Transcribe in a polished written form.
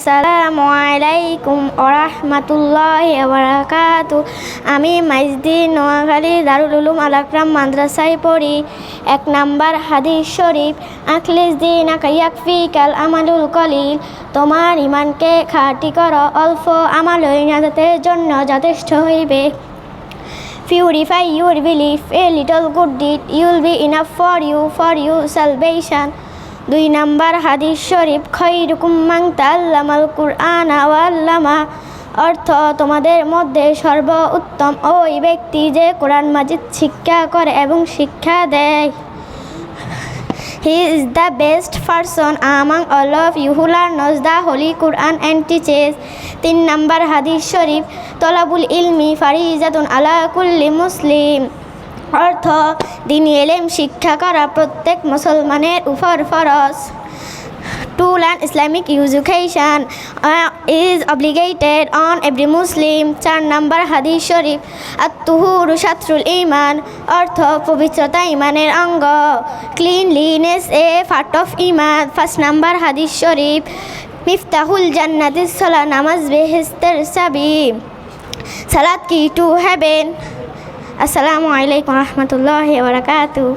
আসসালামু আলাইকুম ওরহমাতুল্লাহি ওয়াবারাকাতু। আমি মাইজদি নোয়াখালী দারুল উলুম আল আকরাম মাদ্রাসায় পড়ি। 1 নাম্বার হাদিস শরীফ, আখলিস দীনাকা ইয়াকফিকাল আমালুল কলিল। তোমার ইমানকে খাঁটি করো, অল্প আমলই নাজাতের জন্য যথেষ্ট হইবে। Purify your belief, a little good deed will be enough for you salvation. 2 number হাদিস শরীফ, খৈরুকুম মান তাআল্লামাল কুরআনা ওয়া আল্লামা। অর্থ, তোমাদের মধ্যে সর্বোত্তম ওই ব্যক্তি যে কোরআন মাজিদ শিক্ষা করে এবং শিক্ষা দেয়। He is the best person among all of you who learns the Holy Quran and teaches. 3 number হাদিস শরীফ, তলাবুল ইলমি ফারিজাতুন আলা কুল্লি মুসলিম। অর্থ, দ্বীনি ইলম শিক্ষা করা প্রত্যেক মুসলমানের উপর ফরজ। To learn Islamic education is obligated on every Muslim. 4 number হাদিস শরীফ, আত-তুহুরু শাতরুল ঈমান। অর্থ, পবিত্রতা ঈমানের অঙ্গ। Cleanliness a part of ঈমান। 5 নাম্বার হাদিস শরীফ, মিফতাহুল জান্নাতিস সালাত, নামাজ বেহেশতের চাবি। সালাত কি টু হেভেন। আসসালামু আলাইকুম ওয়া রাহমাতুল্লাহি ওয়া বারাকাতুহু।